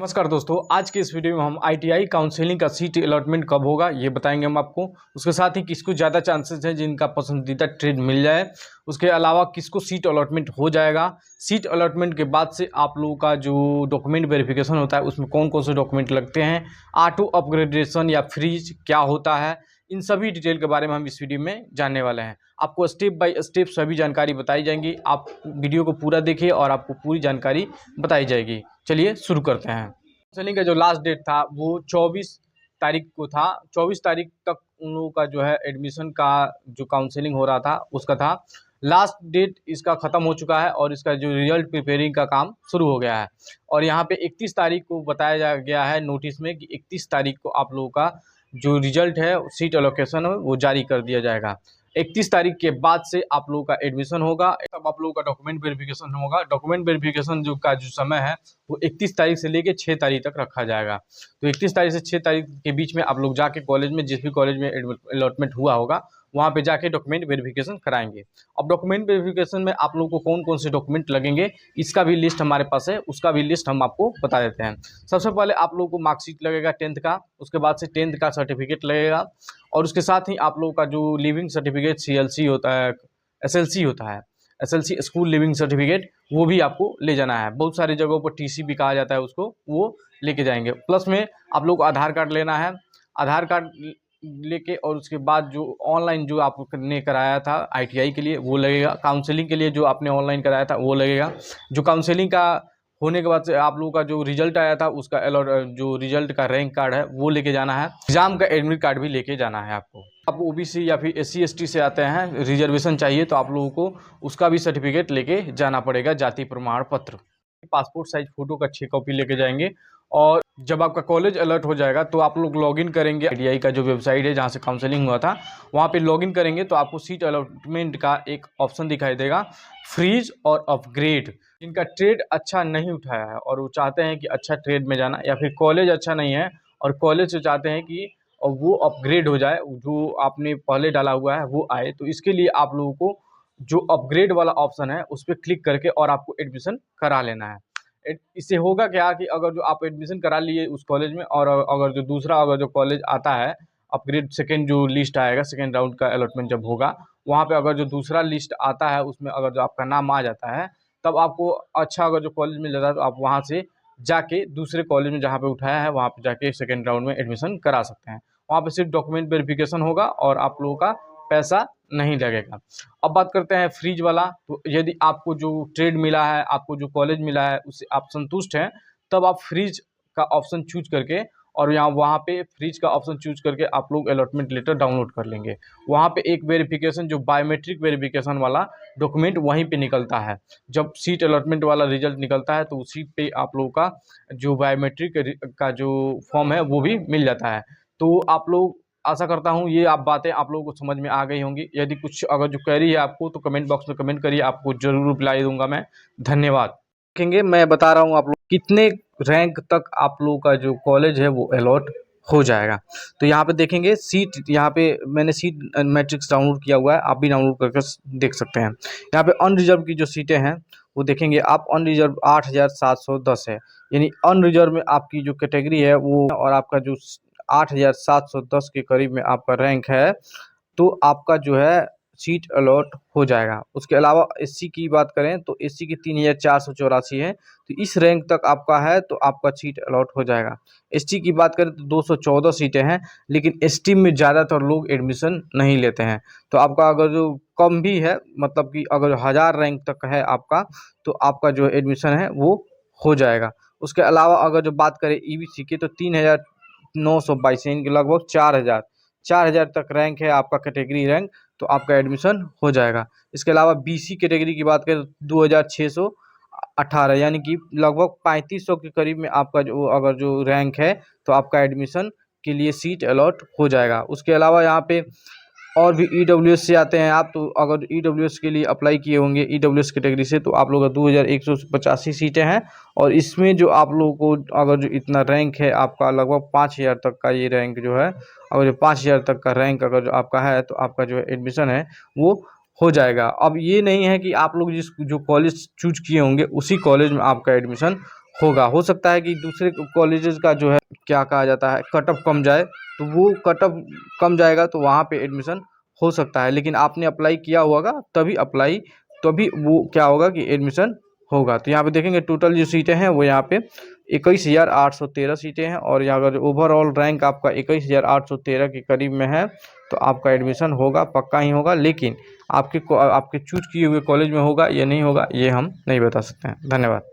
नमस्कार दोस्तों, आज के इस वीडियो में हम आईटीआई काउंसलिंग का सीट अलॉटमेंट कब होगा ये बताएंगे हम आपको। उसके साथ ही किसको ज़्यादा चांसेस है जिनका पसंदीदा ट्रेड मिल जाए, उसके अलावा किसको सीट अलॉटमेंट हो जाएगा। सीट अलॉटमेंट के बाद से आप लोगों का जो डॉक्यूमेंट वेरिफिकेशन होता है उसमें कौन कौन से डॉक्यूमेंट लगते हैं, ऑटो अपग्रेडेशन या फ्रीज क्या होता है, इन सभी डिटेल के बारे में हम इस वीडियो में जानने वाले हैं। आपको स्टेप बाय स्टेप सभी जानकारी बताई जाएंगी। आप वीडियो को पूरा देखिए और आपको पूरी जानकारी बताई जाएगी। चलिए शुरू करते हैं। काउंसलिंग का जो लास्ट डेट था वो 24 तारीख को था। 24 तारीख तक उन लोगों का जो है एडमिशन का जो काउंसलिंग हो रहा था उसका था। लास्ट डेट इसका ख़त्म हो चुका है और इसका जो रिजल्ट प्रिपेयरिंग का काम शुरू हो गया है। और यहाँ पे 31 तारीख को बताया गया है नोटिस में कि 31 तारीख को आप लोगों का जो रिजल्ट है सीट एलोकेशन वो जारी कर दिया जाएगा। 31 तारीख के बाद से आप लोगों का एडमिशन होगा, तब आप लोगों का डॉक्यूमेंट वेरिफिकेशन होगा। डॉक्यूमेंट वेरिफिकेशन जो समय है वो 31 तारीख से लेके 6 तारीख तक रखा जाएगा। तो 31 तारीख से 6 तारीख के बीच में आप लोग जाके कॉलेज में, जिस भी कॉलेज में अलॉटमेंट हुआ होगा वहाँ पे जाके डॉक्यूमेंट वेरिफिकेशन कराएंगे। अब डॉक्यूमेंट वेरिफिकेशन में आप लोगों को कौन कौन से डॉक्यूमेंट लगेंगे इसका भी लिस्ट हमारे पास है, उसका भी लिस्ट हम आपको बता देते हैं। सबसे पहले आप लोगों को मार्कशीट लगेगा 10th का, उसके बाद से 10th का सर्टिफिकेट लगेगा और उसके साथ ही आप लोगों का जो लिविंग सर्टिफिकेट CLC होता है, SLC होता है, SLC स्कूल लिविंग सर्टिफिकेट, वो भी आपको ले जाना है। बहुत सारी जगहों पर TC भी कहा जाता है उसको, वो लेके जाएंगे। प्लस में आप लोग को आधार कार्ड लेना है। आधार कार्ड लेके और उसके बाद जो ऑनलाइन जो आपने कराया था ITI के लिए वो लगेगा। काउंसलिंग के लिए जो आपने ऑनलाइन कराया था वो लगेगा। जो काउंसलिंग का होने के बाद से आप लोगों का जो रिजल्ट आया था उसका जो रिजल्ट का रैंक कार्ड है वो लेके जाना है। एग्जाम का एडमिट कार्ड भी लेके जाना है आपको। आप OBC या फिर SC ST से आते हैं, रिजर्वेशन चाहिए तो आप लोगों को उसका भी सर्टिफिकेट लेके जाना पड़ेगा, जाति प्रमाण पत्र। पासपोर्ट साइज फ़ोटो का 6 कॉपी लेके जाएंगे। और जब आपका कॉलेज अलर्ट हो जाएगा तो आप लोग लॉगिन करेंगे ITI का जो वेबसाइट है जहाँ से काउंसलिंग हुआ था, वहाँ पे लॉगिन करेंगे तो आपको सीट अलॉटमेंट का एक ऑप्शन दिखाई देगा, फ्रीज और अपग्रेड। जिनका ट्रेड अच्छा नहीं उठाया है और वो चाहते हैं कि अच्छा ट्रेड में जाना, या फिर कॉलेज अच्छा नहीं है और कॉलेज से चाहते हैं कि वो अपग्रेड हो जाए, जो आपने पहले डाला हुआ है वो आए, तो इसके लिए आप लोगों को जो अपग्रेड वाला ऑप्शन है उस पर क्लिक करके और आपको एडमिशन करा लेना है। इससे होगा क्या कि अगर जो आप एडमिशन करा लिए उस कॉलेज में और अगर जो दूसरा अगर जो कॉलेज आता है अपग्रेड, सेकेंड जो लिस्ट आएगा, सेकेंड राउंड का अलॉटमेंट जब होगा वहाँ पे अगर जो दूसरा लिस्ट आता है उसमें अगर जो आपका नाम आ जाता है, तब आपको अच्छा अगर जो कॉलेज मिल जाता है तो आप वहाँ से जाके दूसरे कॉलेज में जहाँ पे उठाया है वहाँ पे जाके सेकेंड राउंड में एडमिशन करा सकते हैं। वहाँ पे सिर्फ डॉक्यूमेंट वेरिफिकेशन होगा और आप लोगों का पैसा नहीं लगेगा। अब बात करते हैं फ्रीज वाला। तो यदि आपको जो ट्रेड मिला है, आपको जो कॉलेज मिला है उससे आप संतुष्ट हैं, तब आप फ्रीज का ऑप्शन चूज करके और वहाँ पे फ्रीज का ऑप्शन चूज करके आप लोग अलॉटमेंट लेटर डाउनलोड कर लेंगे। वहाँ पे एक वेरिफिकेशन जो बायोमेट्रिक वेरिफिकेशन वाला डॉक्यूमेंट वहीं पे निकलता है। जब सीट अलॉटमेंट वाला रिजल्ट निकलता है तो उसी पे आप लोगों का जो बायोमेट्रिक का जो फॉर्म है वो भी मिल जाता है। तो आप लोग, आशा करता हूँ ये आप बातें आप लोगों को समझ में आ गई होंगी। यदि कुछ अगर जो क्वेरी है आपको तो कमेंट बॉक्स में कमेंट करिए, आपको जरूर रिप्लाई दूंगा मैं। धन्यवाद। देखेंगे, मैं बता रहा हूँ आप लोग कितने रैंक तक आप लोगों का जो कॉलेज है वो अलॉट हो जाएगा। तो यहाँ पे देखेंगे सीट, यहाँ पे मैंने सीट मैट्रिक्स डाउनलोड किया हुआ है, आप भी डाउनलोड करके देख सकते हैं। यहाँ पे अनरिजर्व की जो सीटें हैं वो देखेंगे आप, अनरिजर्व 8710 है, यानी अनरिजर्व में आपकी जो कैटेगरी है वो, और आपका जो 8710 के करीब में आपका रैंक है तो आपका जो है सीट अलॉट हो जाएगा। उसके अलावा SC की बात करें तो SC की 3484 है, तो इस रैंक तक आपका है तो आपका सीट अलॉट हो जाएगा। ST की बात करें तो 214 सीटें हैं, लेकिन ST में ज़्यादातर लोग एडमिशन नहीं लेते हैं। तो आपका अगर जो कम भी है, मतलब कि अगर 1000 रैंक तक है आपका, तो आपका जो एडमिशन है वो हो जाएगा। उसके अलावा अगर जो बात करें EBC की तो 3922 यानी कि लगभग 4000 तक रैंक है आपका कैटेगरी रैंक, तो आपका एडमिशन हो जाएगा। इसके अलावा BC कैटेगरी की बात करें तो 2618 यानी कि लगभग 3500 के करीब में आपका जो अगर जो रैंक है तो आपका एडमिशन के लिए सीट अलॉट हो जाएगा। उसके अलावा यहाँ पे और भी EWS से आते हैं आप, तो अगर EWS के लिए अप्लाई किए होंगे EWS कैटेगरी से, तो आप लोग का 2185 सीटें हैं। और इसमें जो आप लोगों को अगर जो इतना रैंक है आपका, लगभग 5000 तक का ये रैंक जो है, अगर जो 5000 तक का रैंक अगर जो आपका है तो आपका जो एडमिशन है वो हो जाएगा। अब ये नहीं है कि आप लोग जो कॉलेज चूज किए होंगे उसी कॉलेज में आपका एडमिशन होगा। हो सकता है कि दूसरे कॉलेजेस का जो है क्या कहा जाता है कट ऑफ कम जाए, तो वो कट ऑफ कम जाएगा तो वहाँ पे एडमिशन हो सकता है, लेकिन आपने अप्लाई किया होगा तभी वो क्या होगा कि एडमिशन होगा। तो यहाँ पे देखेंगे टोटल जो सीटें हैं वो यहाँ पे 21,813 सीटें हैं, और यहाँ अगर ओवरऑल रैंक आपका 21,813 के करीब में है तो आपका एडमिशन होगा, पक्का ही होगा। लेकिन आपके चूज किए हुए कॉलेज में होगा या नहीं होगा ये हम नहीं बता सकते हैं। धन्यवाद।